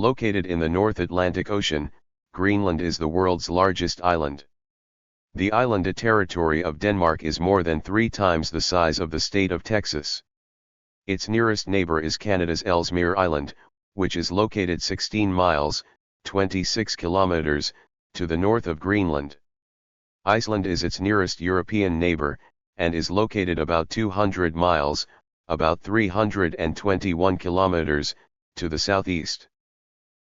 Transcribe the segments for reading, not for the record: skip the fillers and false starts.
Located in the North Atlantic Ocean, Greenland is the world's largest island. The island territory of Denmark is more than 3 times the size of the state of Texas. Its nearest neighbor is Canada's Ellesmere Island, which is located 16 miles, 26 kilometers, to the north of Greenland. Iceland is its nearest European neighbor, and is located about 200 miles, about 321 kilometers, to the southeast.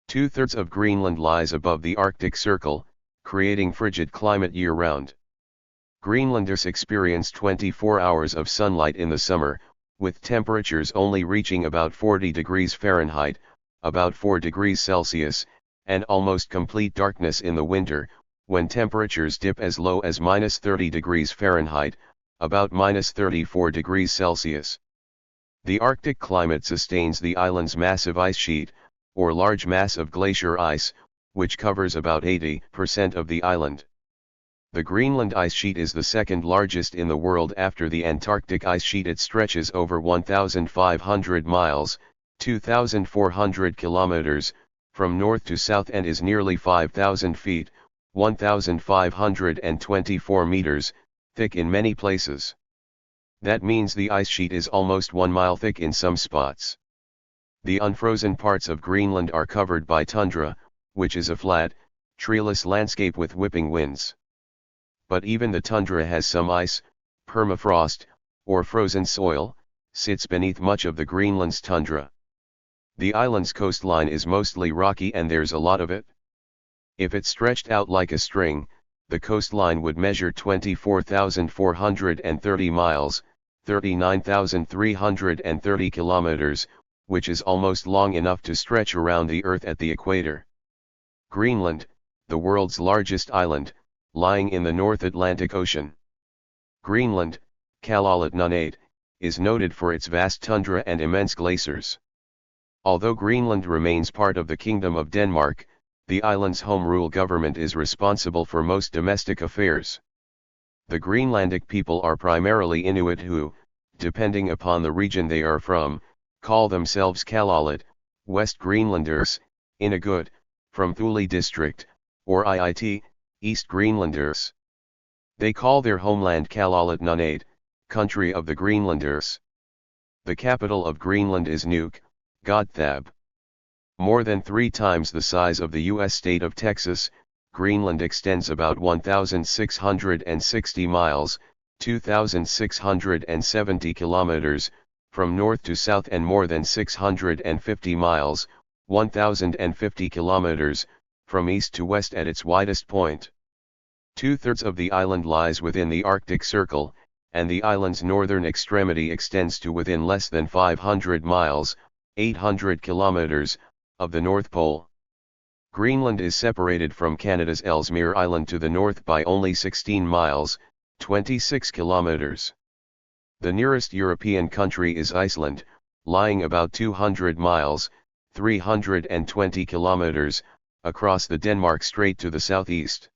2/3 of Greenland lies above the Arctic Circle, creating frigid climate year-round. Greenlanders experience 24 hours of sunlight in the summer, with temperatures only reaching about 40 degrees Fahrenheit, about 4 degrees Celsius, and almost complete darkness in the winter, when temperatures dip as low as -30 degrees Fahrenheit, about -34 degrees Celsius. The Arctic climate sustains the island's massive ice sheet, or large mass of glacier ice, which covers about 80% of the island. The Greenland ice sheet is the second largest in the world after the Antarctic ice sheet. It stretches over 1,500 miles, 2,400 kilometers, from north to south and is nearly 5,000 feet, 1,524 meters, thick in many places. That means the ice sheet is almost 1 mile thick in some spots. The unfrozen parts of Greenland are covered by tundra, which is a flat, treeless landscape with whipping winds. But even the tundra has some ice. Permafrost, or frozen soil, sits beneath much of the Greenland's tundra. The island's coastline is mostly rocky and there's a lot of it. If it stretched out like a string, the coastline would measure 24,430 miles, 39,330 kilometers, which is almost long enough to stretch around the Earth at the equator. Greenland, the world's largest island, lying in the North Atlantic Ocean. Greenland, Kallalet Nunnaid, is noted for its vast tundra and immense glaciers. Although Greenland remains part of the Kingdom of Denmark, the island's home rule government is responsible for most domestic affairs. The Greenlandic people are primarily Inuit who, depending upon the region they are from, call themselves Kallalet, West Greenlanders, Inugut, from Thule district, or Iit, East Greenlanders. They call their homeland Kallalet Nunnaid, country of the Greenlanders. The capital of Greenland is Nuuk, Godthab. More than 3 times the size of the U.S. state of Texas, Greenland extends about 1,660 miles, 2,670 kilometers, from north to south and more than 650 miles, 1,050 kilometers, from east to west at its widest point. 2/3 of the island lies within the Arctic Circle, and the island's northern extremity extends to within less than 500 miles, 800 kilometers, of the North Pole. Greenland is separated from Canada's Ellesmere Island to the north by only 16 miles, 26 kilometers. The nearest European country is Iceland, lying about 200 miles, 320 kilometers, across the Denmark Strait to the southeast.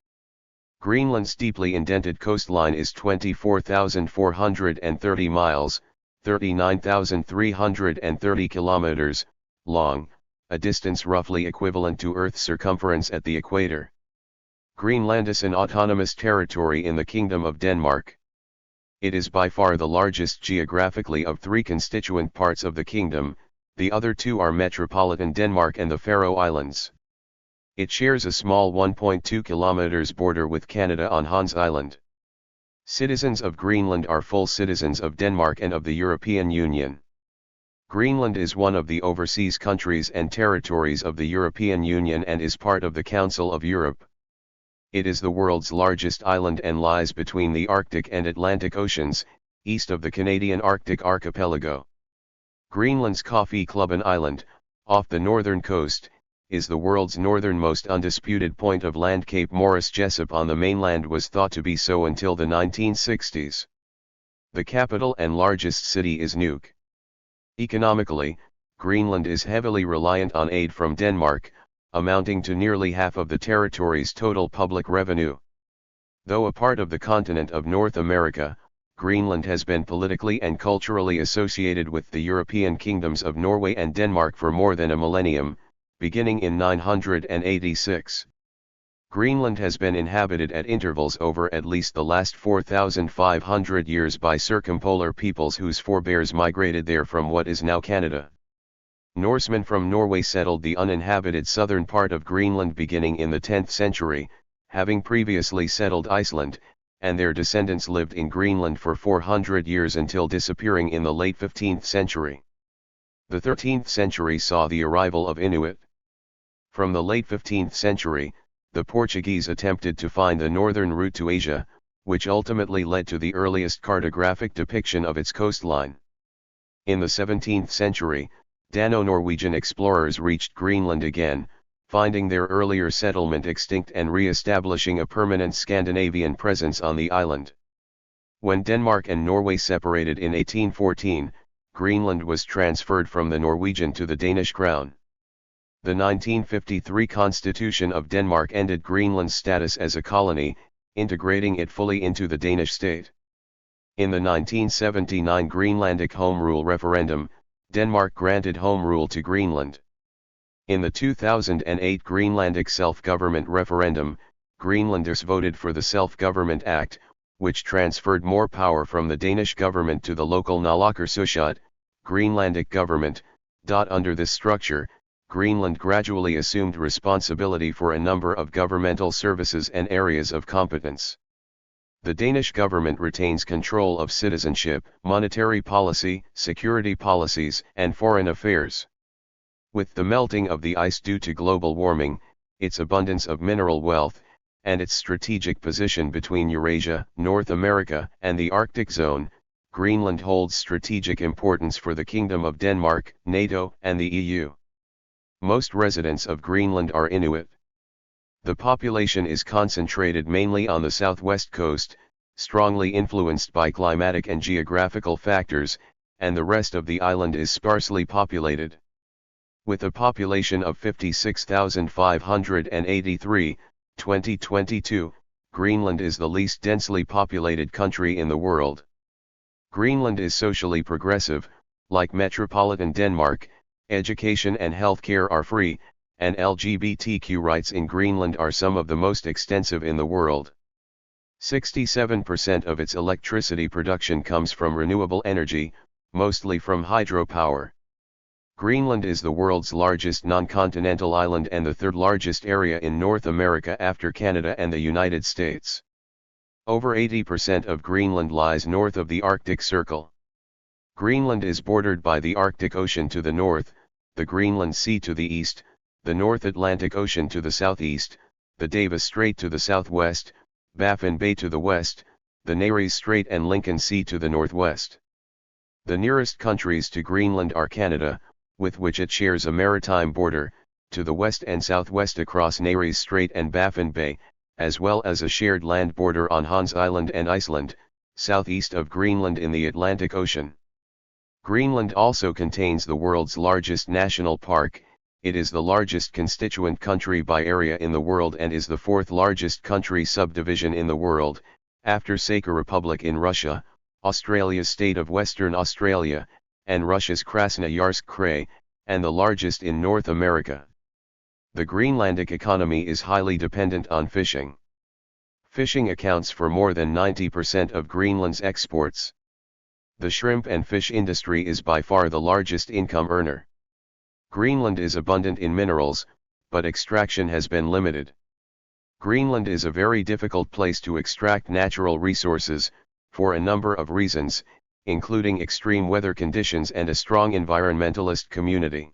Greenland's deeply indented coastline is 24,430 miles, 39,330 kilometers, long, a distance roughly equivalent to Earth's circumference at the equator. Greenland is an autonomous territory in the Kingdom of Denmark. It is by far the largest geographically of 3 constituent parts of the kingdom. The other 2 are metropolitan Denmark and the Faroe Islands. It shares a small 1.2 kilometers border with Canada on Hans Island. Citizens of Greenland are full citizens of Denmark and of the European Union. Greenland is one of the overseas countries and territories of the European Union and is part of the Council of Europe. It is the world's largest island and lies between the Arctic and Atlantic Oceans, east of the Canadian Arctic archipelago. Greenland's Kaffeklubben Island, off the northern coast, is the world's northernmost undisputed point of land. Cape Morris Jesup on the mainland was thought to be so until the 1960s. The capital and largest city is Nuuk. Economically, Greenland is heavily reliant on aid from Denmark, amounting to nearly half of the territory's total public revenue. Though a part of the continent of North America, Greenland has been politically and culturally associated with the European kingdoms of Norway and Denmark for more than a millennium. beginning in 986. Greenland has been inhabited at intervals over at least the last 4,500 years by circumpolar peoples whose forebears migrated there from what is now Canada. Norsemen from Norway settled the uninhabited southern part of Greenland beginning in the 10th century, having previously settled Iceland, and their descendants lived in Greenland for 400 years until disappearing in the late 15th century. The 13th century saw the arrival of Inuit. From the late 15th century, the Portuguese attempted to find the northern route to Asia, which ultimately led to the earliest cartographic depiction of its coastline. In the 17th century, Dano-Norwegian explorers reached Greenland again, finding their earlier settlement extinct and re-establishing a permanent Scandinavian presence on the island. When Denmark and Norway separated in 1814, Greenland was transferred from the Norwegian to the Danish crown. The 1953 Constitution of Denmark ended Greenland's status as a colony, integrating it fully into the Danish state. In the 1979 Greenlandic Home Rule referendum, Denmark granted home rule to Greenland. In the 2008 Greenlandic self-government referendum, Greenlanders voted for the Self-Government Act, which transferred more power from the Danish government to the local Naalakkersuisut, Greenlandic government. Under this structure, Greenland gradually assumed responsibility for a number of governmental services and areas of competence. The Danish government retains control of citizenship, monetary policy, security policies, and foreign affairs. With the melting of the ice due to global warming, its abundance of mineral wealth, and its strategic position between Eurasia, North America, and the Arctic zone, Greenland holds strategic importance for the Kingdom of Denmark, NATO, and the EU. Most residents of Greenland are Inuit. The population is concentrated mainly on the southwest coast, strongly influenced by climatic and geographical factors, and the rest of the island is sparsely populated. With a population of 56,583, 2022, Greenland is the least densely populated country in the world. Greenland is socially progressive, like metropolitan Denmark. Education and healthcare are free, and LGBTQ rights in Greenland are some of the most extensive in the world. 67% of its electricity production comes from renewable energy, mostly from hydropower. Greenland is the world's largest non-continental island and the third largest area in North America after Canada and the United States. Over 80% of Greenland lies north of the Arctic Circle. Greenland is bordered by the Arctic Ocean to the north, the Greenland Sea to the east, the North Atlantic Ocean to the southeast, the Davis Strait to the southwest, Baffin Bay to the west, the Nares Strait and Lincoln Sea to the northwest. The nearest countries to Greenland are Canada, with which it shares a maritime border, to the west and southwest across Nares Strait and Baffin Bay, as well as a shared land border on Hans Island and Iceland, southeast of Greenland in the Atlantic Ocean. Greenland also contains the world's largest national park. It is the largest constituent country by area in the world and is the fourth largest country subdivision in the world, after Sakha Republic in Russia, Australia's state of Western Australia, and Russia's Krasnoyarsk Krai, and the largest in North America. The Greenlandic economy is highly dependent on fishing. Fishing accounts for more than 90% of Greenland's exports. The shrimp and fish industry is by far the largest income earner. Greenland is abundant in minerals, but extraction has been limited. Greenland is a very difficult place to extract natural resources, for a number of reasons, including extreme weather conditions and a strong environmentalist community.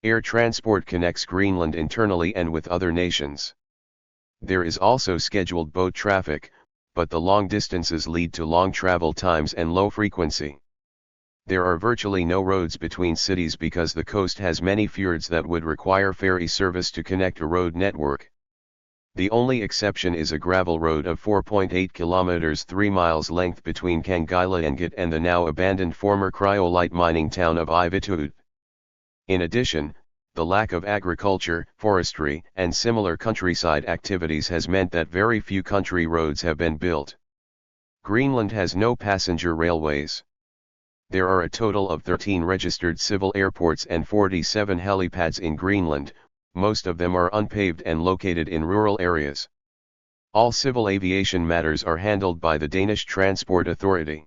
Air transport connects Greenland internally and with other nations. There is also scheduled boat traffic, but the long distances lead to long travel times and low frequency. There are virtually no roads between cities because the coast has many fjords that would require ferry service to connect a road network. The only exception is a gravel road of 4.8 kilometers 3 miles length between Kangilangat and the now abandoned former cryolite mining town of Ivitut. In addition, the lack of agriculture, forestry, and similar countryside activities has meant that very few country roads have been built. Greenland has no passenger railways. There are a total of 13 registered civil airports and 47 helipads in Greenland, most of them are unpaved and located in rural areas. All civil aviation matters are handled by the Danish Transport Authority.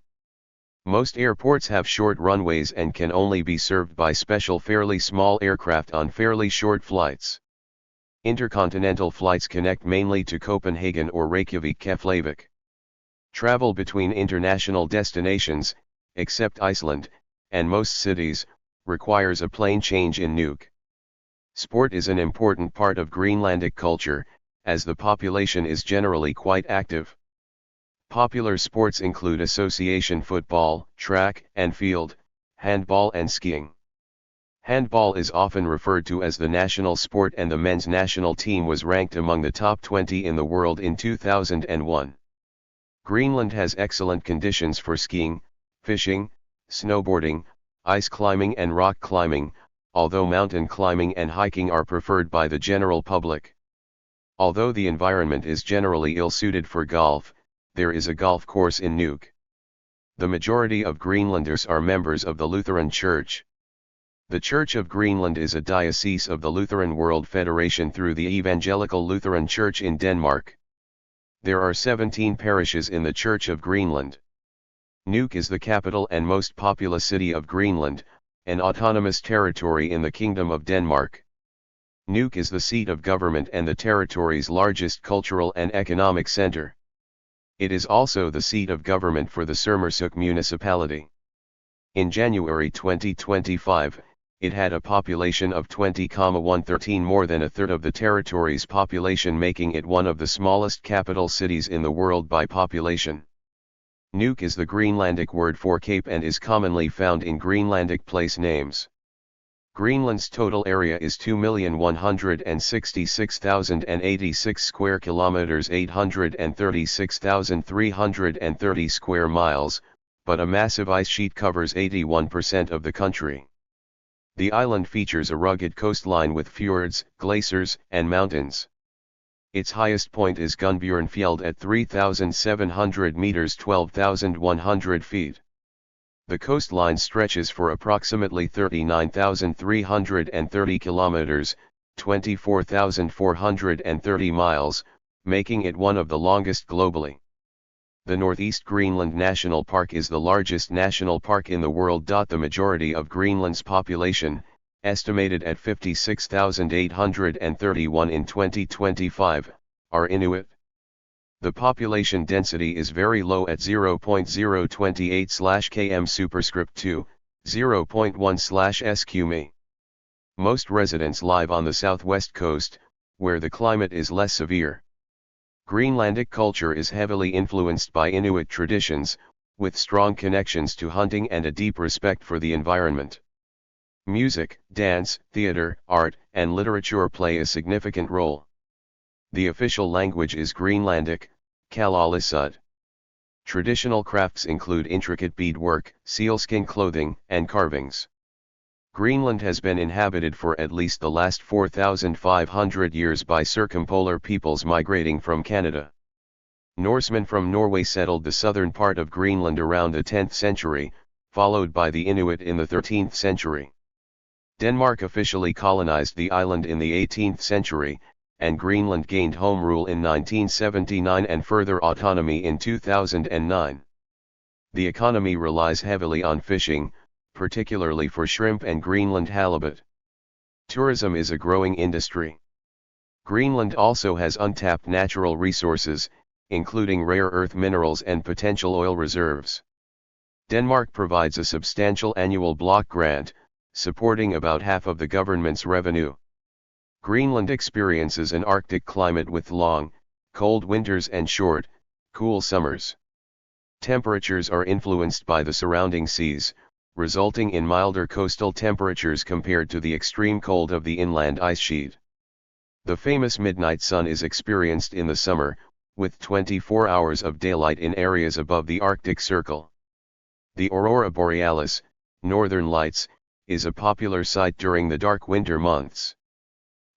Most airports have short runways and can only be served by special fairly small aircraft on fairly short flights. Intercontinental flights connect mainly to Copenhagen or Reykjavik-Keflavik. Travel between international destinations, except Iceland, and most cities, requires a plane change in Nuuk. Sport is an important part of Greenlandic culture, as the population is generally quite active. Popular sports include association football, track and field, handball and skiing. Handball is often referred to as the national sport, and the men's national team was ranked among the top 20 in the world in 2001. Greenland has excellent conditions for skiing, fishing, snowboarding, ice climbing and rock climbing, although mountain climbing and hiking are preferred by the general public. Although the environment is generally ill-suited for golf, there is a golf course in Nuuk. The majority of Greenlanders are members of the Lutheran Church. The Church of Greenland is a diocese of the Lutheran World Federation through the Evangelical Lutheran Church in Denmark. There are 17 parishes in the Church of Greenland. Nuuk is the capital and most populous city of Greenland, an autonomous territory in the Kingdom of Denmark. Nuuk is the seat of government and the territory's largest cultural and economic center. It is also the seat of government for the Sermersooq municipality. In January 2025, it had a population of 20,113, more than a third of the territory's population, making it one of the smallest capital cities in the world by population. Nuuk is the Greenlandic word for cape and is commonly found in Greenlandic place names. Greenland's total area is 2,166,086 square kilometers, 836,330 square miles, but a massive ice sheet covers 81% of the country. The island features a rugged coastline with fjords, glaciers, and mountains. Its highest point is Gunbjørnfjeld at 3,700 meters, 12,100 feet. The coastline stretches for approximately 39,330 kilometers, 24,430 miles, making it one of the longest globally. The Northeast Greenland National Park is the largest national park in the world. The majority of Greenland's population, estimated at 56,831 in 2025, are Inuit. The population density is very low at 0.028/km superscript 2, 0.1/sq mi. Most residents live on the southwest coast, where the climate is less severe. Greenlandic culture is heavily influenced by Inuit traditions, with strong connections to hunting and a deep respect for the environment. Music, dance, theater, art, and literature play a significant role. The official language is Greenlandic, Kalaallisut. Traditional crafts include intricate beadwork, sealskin clothing, and carvings. Greenland has been inhabited for at least the last 4,500 years by circumpolar peoples migrating from Canada. Norsemen from Norway settled the southern part of Greenland around the 10th century, followed by the Inuit in the 13th century. Denmark officially colonized the island in the 18th century, and Greenland gained home rule in 1979 and further autonomy in 2009. The economy relies heavily on fishing, particularly for shrimp and Greenland halibut. Tourism is a growing industry. Greenland also has untapped natural resources, including rare earth minerals and potential oil reserves. Denmark provides a substantial annual block grant, supporting about half of the government's revenue. Greenland experiences an Arctic climate with long, cold winters and short, cool summers. Temperatures are influenced by the surrounding seas, resulting in milder coastal temperatures compared to the extreme cold of the inland ice sheet. The famous midnight sun is experienced in the summer, with 24 hours of daylight in areas above the Arctic Circle. The aurora borealis, northern lights, is a popular sight during the dark winter months.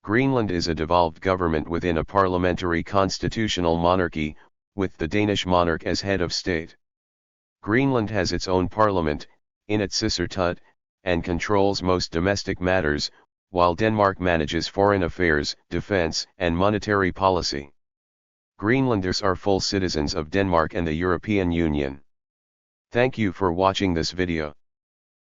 Greenland is a devolved government within a parliamentary constitutional monarchy, with the Danish monarch as head of state. Greenland has its own parliament, Inatsisartut, and controls most domestic matters, while Denmark manages foreign affairs, defense, and monetary policy. Greenlanders are full citizens of Denmark and the European Union. Thank you for watching this video.